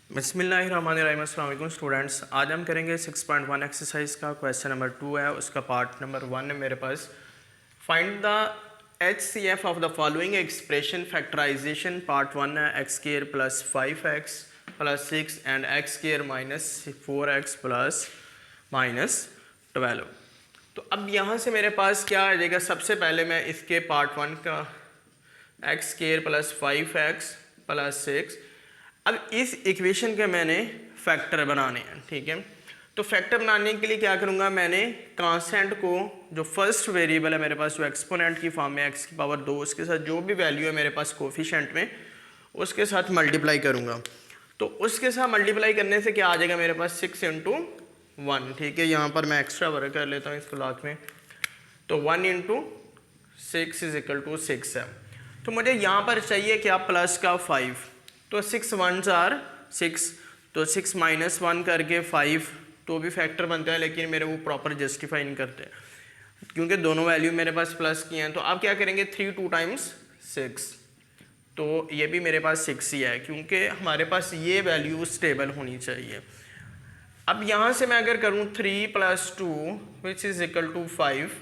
बिस्मिल्लाहिर्रहमानिर्रहीम। अस्सलाम वालेकुम स्टूडेंट्स, आज हम करेंगे 6.1 एक्सरसाइज का क्वेश्चन नंबर 2 है, उसका पार्ट नंबर 1 है मेरे पास। Find the HCF of the following expression factorisation. Part 1 है x square plus 5x plus 6 and x square minus 4x plus minus 12। तो अब यहाँ से मेरे पास क्या आ जाएगा, सबसे पहले मैं इसके पार्ट 1 का x square plus 5x plus 6, अब इस इक्वेशन के मैंने फैक्टर बनाने हैं। ठीक है, तो फैक्टर बनाने के लिए क्या करूँगा, मैंने कांस्टेंट को, जो फर्स्ट वेरिएबल है मेरे पास, जो एक्सपोनेंट की फॉर्म में x की पावर 2, उसके साथ जो भी वैल्यू है मेरे पास कोफिशिएंट में, उसके साथ मल्टीप्लाई करूँगा। तो उसके साथ मल्टीप्लाई करने से क्या आ जाएगा मेरे पास, 6 इंटू 1। ठीक है, यहाँ पर मैं एक्स्ट्रा वर्क कर लेता हूँ इसको लास्ट में। तो 1 इंटू 6 इज इक्वल टू 6 है। तो मुझे यहाँ पर चाहिए क्या, प्लस का 5। तो 6 1s आर 6, तो 6 माइनस 1 करके 5 तो भी फैक्टर बनता है, लेकिन मेरे वो प्रॉपर जस्टिफाई नहीं करते क्योंकि दोनों वैल्यू मेरे पास प्लस की हैं। तो आप क्या करेंगे, 3 2 टाइम्स 6, तो ये भी मेरे पास 6 ही है क्योंकि हमारे पास ये वैल्यू स्टेबल होनी चाहिए। अब यहाँ से मैं अगर करूँ 3 + 2 which is equal to 5,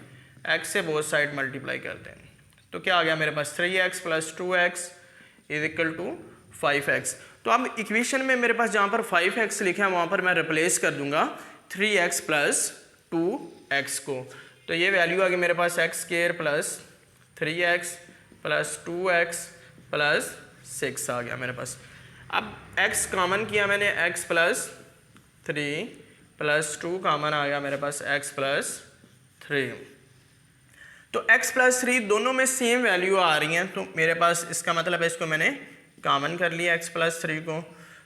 X से बोथ साइड मल्टीप्लाई करते हैं, तो क्या आ गया मेरे पास, 3x + 2x is equal to 5x। तो अब इक्वेशन में मेरे पास जहाँ पर 5x लिखा है वहाँ पर मैं रिप्लेस कर दूंगा 3x + 2x को। तो ये वैल्यू आ गई मेरे पास x square plus 3x + 2x plus 6 आ गया मेरे पास। अब x कॉमन किया मैंने, x + 3 + 2 कॉमन आ गया मेरे पास, x + 3। तो x + 3 दोनों में सेम वैल्यू आ रही हैं, तो मेरे पास इसका मतलब है इसको मैंने कॉमन कर लिया x + 3 को,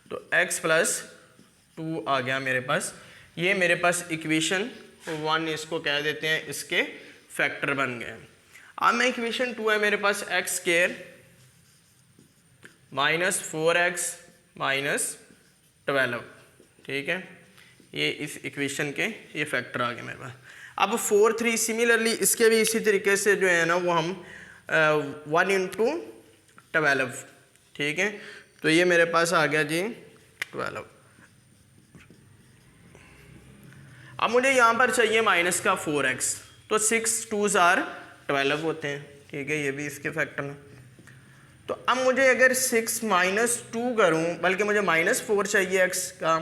तो x + 2 आ गया मेरे पास। ये मेरे पास इक्वेशन 1 इसको कह देते हैं, इसके फैक्टर बन गए। अब मैं इक्वेशन 2 है मेरे पास, x square minus 4x minus 12। ठीक है, ये इस इक्वेशन के ये फैक्टर आ गए मेरे पास। अब 4 3 सिमिलरली इसके भी इसी तरीके से जो है ना वो हम 1 इंटू 12। ठीक है, तो ये मेरे पास आ गया जी 12। अब मुझे यहाँ पर चाहिए माइनस का 4x, तो 6 2s आर 12 होते हैं। ठीक है, ये भी इसके फैक्टर में। तो अब मुझे अगर 6 - 2 करूँ, बल्कि मुझे -4 चाहिए x का,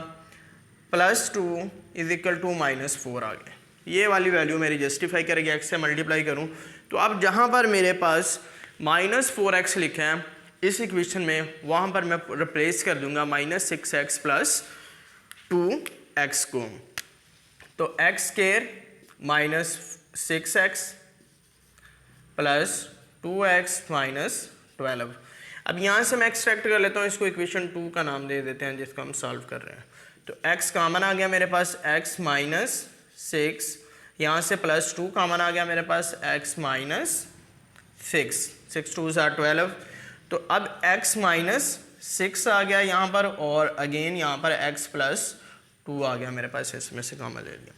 +2 इज इक्वल टू -4 आ गया। ये वाली वैल्यू मेरी जस्टिफाई करेगी, x से मल्टीप्लाई करूँ। तो अब जहाँ पर मेरे पास -4x लिखा है इस इक्वेशन में, वहाँ पर मैं रिप्लेस कर दूंगा -6x + 2x को। तो x square minus 6x + 2x minus 12। अब यहाँ से मैं एक्सट्रैक्ट कर लेता हूँ, इसको इक्वेशन 2 का नाम दे देते हैं जिसको हम सॉल्व कर रहे हैं। तो x कॉमन आ गया मेरे पास, x - 6, यहाँ से +2 कॉमन आ गया मेरे पास, x - 6, 6 2s आर 12। तो अब x - 6 आ गया यहाँ पर, और अगेन यहाँ पर x + 2 आ गया मेरे पास, इसमें से कॉमन ले लिया।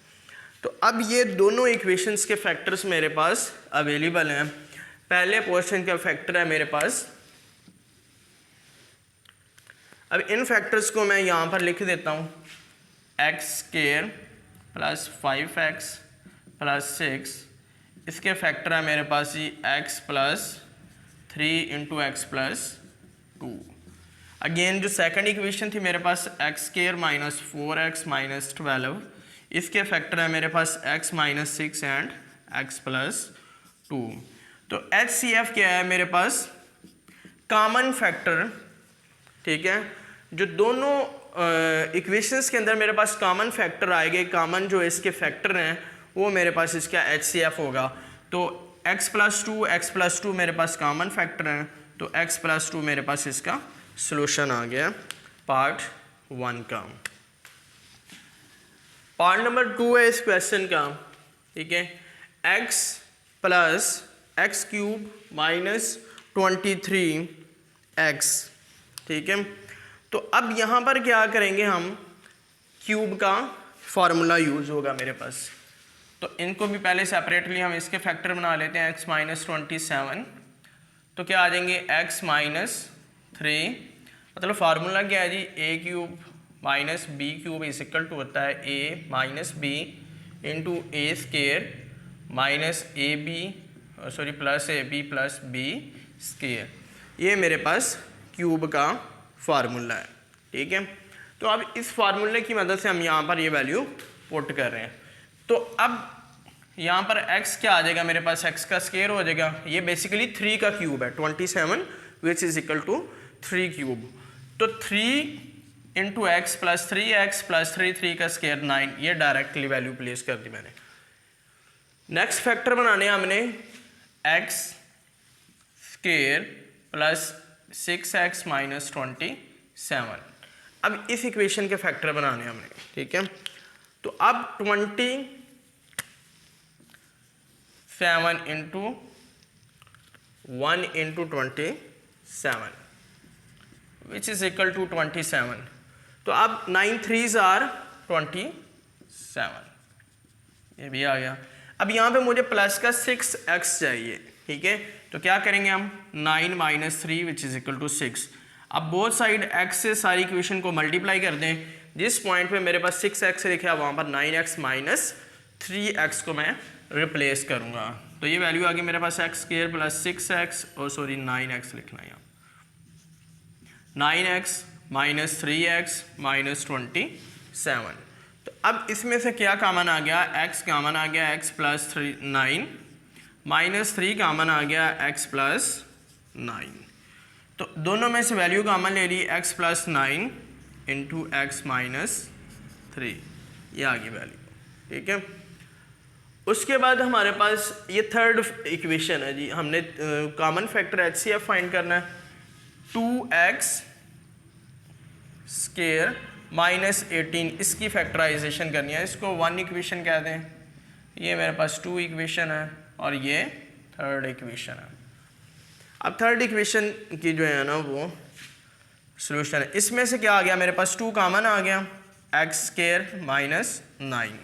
तो अब ये दोनों इक्वेशंस के फैक्टर्स मेरे पास अवेलेबल हैं। पहले पोर्शन का फैक्टर है मेरे पास, अब इन फैक्टर्स को मैं यहाँ पर लिख देता हूँ, x square plus 5x plus 6, इसके फैक्टर है मेरे पास ही x + 3 इंटू x + 2। अगेन जो सेकंड इक्वेशन थी मेरे पास, x square minus 4x minus 12, इसके फैक्टर है मेरे पास x - 6 एंड x + 2। तो HCF क्या है मेरे पास, कॉमन फैक्टर। ठीक है, जो दोनों इक्वेशंस के अंदर मेरे पास कॉमन फैक्टर आएंगे, कॉमन जो इसके फैक्टर हैं वो मेरे पास इसका HCF होगा। तो x + 2 x + 2 मेरे पास कॉमन फैक्टर हैं, तो x + 2 मेरे पास इसका सॉल्यूशन आ गया पार्ट 1 का। पार्ट नंबर 2 है इस क्वेश्चन का। ठीक है, x + x³ माइनस 23x। ठीक है, तो अब यहाँ पर क्या करेंगे हम, क्यूब का फॉर्मूला यूज़ होगा मेरे पास। तो इनको भी पहले सेपरेटली हम इसके फैक्टर बना लेते हैं, x - 27, तो क्या आ जाएंगे x - 3, मतलब फार्मूला क्या है जी, a³ minus B cube is equal to होता है A minus B into A square minus A B sorry plus A B plus B square. ये मेरे पास क्यूब का फार्मूला है, ठीक है। तो अब इस फार्मूले की मदद से हम यहाँ पर ये वैल्यू पुट कर रहे हैं। तो अब यहाँ पर x क्या आ जाएगा मेरे पास, x का स्केयर हो जाएगा। ये बेसिकली 3 का क्यूब है, 27 which is equal to 3 cube. तो 3 into x plus 3x plus 3 का स्केयर 9, ये डायरेक्टली वैल्यू प्लेस कर दी मैंने। नेक्स्ट फैक्टर बनाने हमने x square plus 6x minus 27। अब इस इक्वेशन के फैक्टर बनाने हमने, ठीक है। तो अब 27 into 1 into 27 which is equal to 27। तो अब 9 3s आर 27, ये भी आ गया। अब यहाँ पे मुझे प्लस का 6x चाहिए, ठीक है। तो क्या करेंगे हम, 9 minus 3 which is equal to 6। अब बोथ साइड x से सारी इक्वेशन को मल्टीप्लाई कर दें। जिस पॉइंट पे मेरे पास 6x लिखा है वहाँ पर 9x माइनस 3x को मैं रिप्लेस करूँगा। तो ये वैल्यू आ गई मेरे पास x स्क्वायर प्लस 6x और सॉरी 9x लिखना है यहाँ, 9x माइनस 3x माइनस 27। तो अब इसमें से क्या कॉमन आ गया, x कॉमन आ गया, x प्लस 9 माइनस 3 कॉमन आ गया, x प्लस 9। तो दोनों में से वैल्यू कॉमन ले ली, x plus 9 into x minus 3, ये आ गई वैल्यू, ठीक है। उसके बाद हमारे पास ये थर्ड इक्वेशन है जी। हमने कॉमन फैक्टर HCF फाइंड करना है। 2x स्क्वायर माइनस 18, इसकी फैक्टराइजेशन करनी है। इसको 1 इक्वेशन कहते हैं। ये मेरे पास 2 इक्वेशन है और ये थर्ड इक्वेशन है। अब थर्ड इक्वेशन की जो है ना वो सोल्यूशन है। इसमें से क्या आ गया मेरे पास, 2 कॉमन आ गया, एक्स स्क्वायर माइनस 9।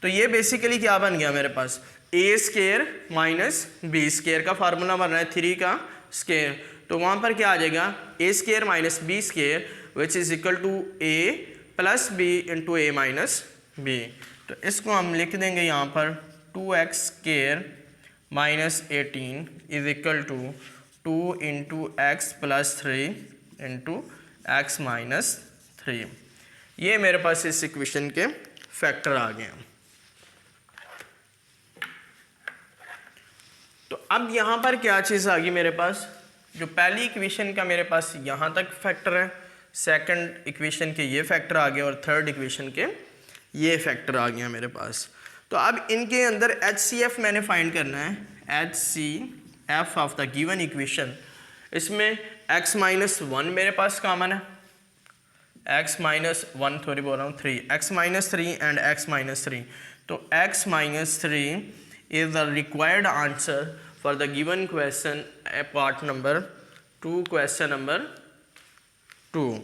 तो ये बेसिकली क्या बन गया मेरे पास, ए स्क्वायर माइनस बी स्क्वायर का फार्मूला बन रहा है 3 का स्क्वायर। तो वहाँ पर क्या आ जाएगा, A square minus B square which is equal to A plus B into A minus B. तो इसको हम लिख देंगे यहाँ पर 2x square minus 18 is equal to 2 into x plus 3 into x minus 3। ये मेरे पास इस इक्वेशन के फैक्टर आ गए हैं। तो अब यहाँ पर क्या चीज़ आ गई मेरे पास, जो पहली इक्वेशन का मेरे पास यहाँ तक फैक्टर है, सेकंड इक्वेशन के ये फैक्टर आ गए और थर्ड इक्वेशन के ये फैक्टर आ गया मेरे पास। तो अब इनके अंदर HCF मैंने फाइंड करना है, HCF of the given equation. इसमें x माइनस 1 मेरे पास कॉमन है, x माइनस 1 थोड़ी बोल रहा हूँ 3, x minus 3 and x minus 3। तो x minus 3 is the required answer for the given question part number 2, question number 2।